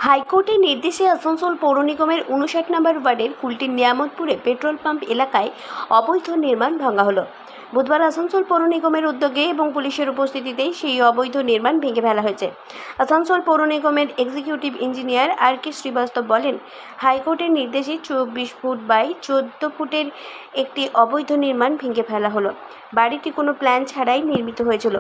হাইকোর্টের নির্দেশে আসানসোল পৌর নিগমের 59 নম্বর ওয়ার্ডের কুলটির নিয়ামতপুরে পেট্রোল পাম্প এলাকায় অবৈধ নির্মাণ ভাঙা হলো। বুধবার আসানসোল পৌর নিগমের উদ্যোগে এবং পুলিশের উপস্থিতিতে সেই অবৈধ নির্মাণ ভেঙে ফেলা হয়েছে। আসানসোল পৌর নিগমের এক্সিকিউটিভ ইঞ্জিনিয়ার আর কে শ্রীবাস্তব বলেন, হাইকোর্টের নির্দেশে 24 ফুট বাই 14 ফুটের একটি অবৈধ নির্মাণ ভেঙে ফেলা হলো। বাড়িটি কোনো প্ল্যান ছাড়াই নির্মিত হয়েছিল।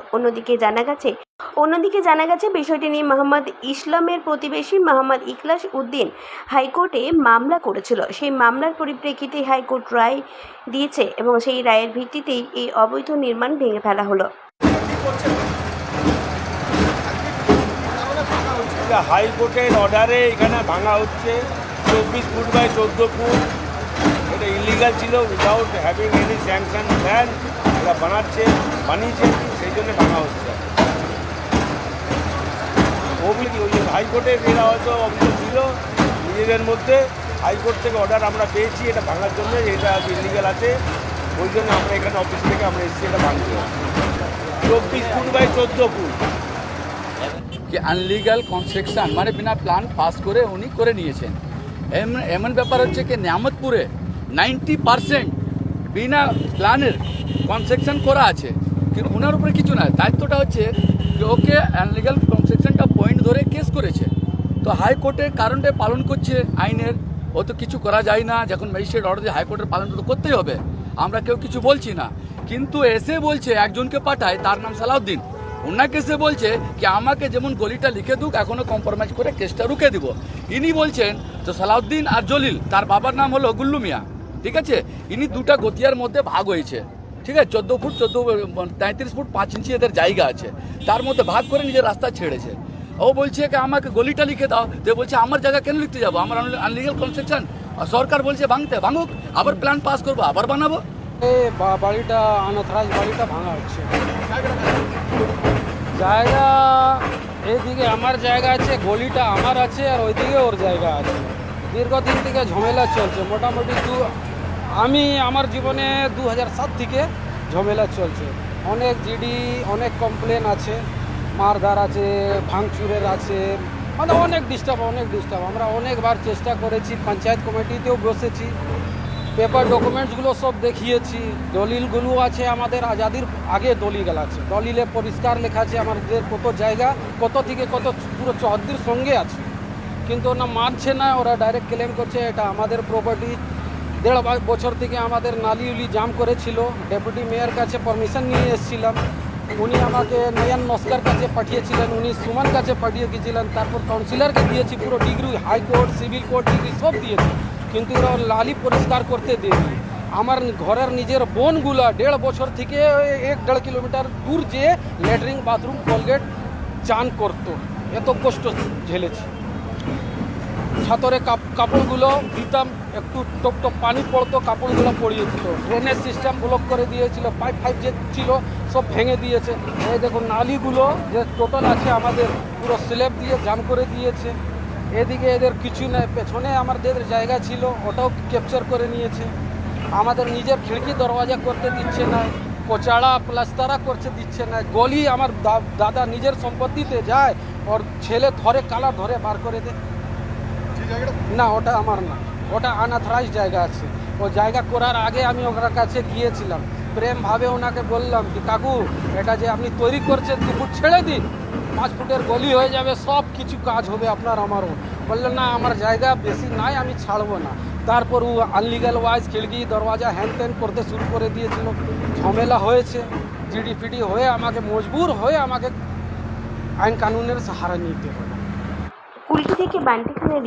অন্যদিকে জানা গেছে বিষয়টি নিয়ে মোহাম্মদ ইসলামের প্রতিবেশী মোহাম্মদ ইখলাস উদ্দিন হাইকোর্টে মামলা করেছিল। সেই মামলার পরিপ্রেক্ষিতে হাইকোর্ট রায় দিয়েছে এবং সেই রায়ের ভিত্তিতেই এই অবৈধ নির্মাণ ভেঙে ফেলা হলো। হাইকোর্টের অর্ডারে এখানে ভাঙা হচ্ছে 24 ফুট বাই 14 ফুট। এটা ইলিগাল ছিল, without having any sanction plan এটা বানিয়েছে, সেই জন্য ভাঙা হচ্ছে। হাইকোর্টের এরা হয়তো অভিযোগ ছিল নিজেদের মধ্যে, হাইকোর্ট থেকে অর্ডার আমরা পেয়েছি এটা ভাঙার জন্য, এটা ইলিগাল আছে, ওই জন্য আমরা এখানে অফিস থেকে আমরা এসেছি এটা ভাঙতে। 24 ফুট বাই 14 ফুট कि আনলিগাল কনস্ট্রাকশন মানে বিনা প্ল্যান পাস করে উনি করে নিয়েছেন। এমন ব্যাপার হচ্ছে কি নিয়ামতপুরে 90% বিনা প্ল্যানের কনস্ট্রাকশন করা আছে, কিন্তু ওনার উপরে কিছু না। দায়িত্বটা হচ্ছে যে ওকে আনলিগাল কনস্ট্রাকশনটা পয়েন্ট ধরে কেস করেছে, তো হাইকোর্টের কারণটা পালন করছে আইনের। ও তো কিছু করা যায় না, যখন ম্যাজিস্ট্রেট অর্ডার দিয়ে হাইকোর্টের পালন তো করতেই হবে। আমরা কেউ কিছু বলছি না, কিন্তু এসে বলছে একজনকে পাঠায়, তার নাম সালাউদ্দিন। ওনাকে এসে বলছে কি আমাকে যেমন গলিটা লিখে দুক, এখনো কম্প্রোমাইজ করে কেসটা রুখে দিব। ইনি বলছেন তো সালাউদ্দিন আর জলিল, তার বাবার নাম হলো গুল্লু মিয়া, ঠিক আছে। ইনি দুটা গতিয়ার মধ্যে ভাগ হয়েছে, ঠিক আছে। 14 ফুট 33 ফুট 5 ইঞ্চি এদের জায়গা আছে, তার মধ্যে ভাগ করে নিজের রাস্তা ছেড়েছে। ও বলছে কি আমাকে গলিটা লিখে দাও, তো বলছে আমার জায়গা কেন লিখতে যাবো, আমার আনলিগাল কনস্ট্রাকশন। সরকার বলছে ভাঙুক, আবার প্ল্যান পাস করবো, আবার বানাবো। এই বাড়িটা অনথরাইজ বাড়িটা ভাঙা হচ্ছে। জায়গা এইদিকে আমার জায়গা আছে, গলিটা আমার আছে, আর ওইদিকে ওর জায়গা আছে। দীর্ঘদিন থেকে ঝামেলা চলছে, মোটামুটি আমি আমার জীবনে 2007 থেকে ঝামেলা চলছে। অনেক জিডি, অনেক কমপ্লেন আছে, মারধার আছে, ভাঙচুরের আছে, মানে অনেক ডিস্টার্ব। আমরা অনেকবার চেষ্টা করেছি, পঞ্চায়েত কমিটিতেও বসেছি, পেপার ডকুমেন্টসগুলো সব দেখিয়েছি। দলিলগুলো আছে আমাদের, আজাদির আগে দলিল আছে, দলিলে পরিষ্কার লেখা আছে আমাদের কত জায়গা, কত থেকে কত, পুরো চৌহদ্দির সঙ্গে আছে। কিন্তু ওরা মানছে না, ওরা ডাইরেক্ট ক্লেম করছে এটা আমাদের প্রপার্টি। 1.5 বছর থেকে আমাদের নালি উলি জাম করেছিল। ডেপুটি মেয়র কাছে পারমিশন নিয়ে এসেছিলাম, উনি আমাকে নয়ন নস্কর কাছে পাঠিয়েছিলেন, উনি সুমন কাছে পাঠিয়ে গিয়েছিলেন, তারপর কাউন্সিলরকে দিয়েছি, পুরো degree high court, civil court degree সব দিয়েছি, কিন্তু ওরা লালি পরিষ্কার করতে দেয়নি। আমার ঘরের নিজের বোনগুলা 1.5 বছর থেকে 1-1.5 কিলোমিটার দূর যেয়ে ল্যাট্রিন, বাথরুম, কলগেট চান করতো, এত কষ্ট ঝেলেছি। ছাতরে কাপড়গুলো দিতাম, একটু টপ টপ পানি পড়তো, কাপড়গুলো পড়িয়ে দিত। ড্রেনেজ সিস্টেম ব্লক করে দিয়েছিল, পাইপ যে ছিল সব ভেঙে দিয়েছে। এই দেখুন নালিগুলো যে টোটাল আছে আমাদের, পুরো স্ল্যাব দিয়ে জাম করে দিয়েছে। এদিকে এদের কিছু নেই, পেছনে আমাদের জায়গা ছিল ওটাও ক্যাপচার করে নিয়েছে। আমাদের নিজের খিড়কি দরওয়াজা করতে দিচ্ছে না, কোচাড়া প্লাস্তারা করতে দিচ্ছে না। গলি আমার দাদা নিজের সম্পত্তিতে যায়, ওর ছেলে ধরে কালা ধরে বার করে দেয়। না, ওটা আমার না, ওটা আনঅথরাইজড জায়গা আছে। ও জায়গা করার আগে আমি ওনার কাছে গিয়েছিলাম, প্রেমভাবে ওনাকে বললাম কি কাকু এটা যে আপনি তৈরি করছেন 2 ফুট ছেড়ে দিন, 5 ফুটের গলি হয়ে যাবে, সব কিছু কাজ হবে আপনার আমারও। বললেন না আমার জায়গা বেশি নাই, আমি ছাড়বো না। তারপর ও আনলিগাল ওয়াইজ খিড়কি দরওয়াজা হ্যান ত্যান করতে শুরু করে দিয়েছিল। ঝামেলা হয়েছে, জিডিপিডি হয়ে আমাকে মজবুর হয়ে আমাকে আইন কানুনের সাহারা নিতে হবে। কুলটি থেকে বান্টি খানের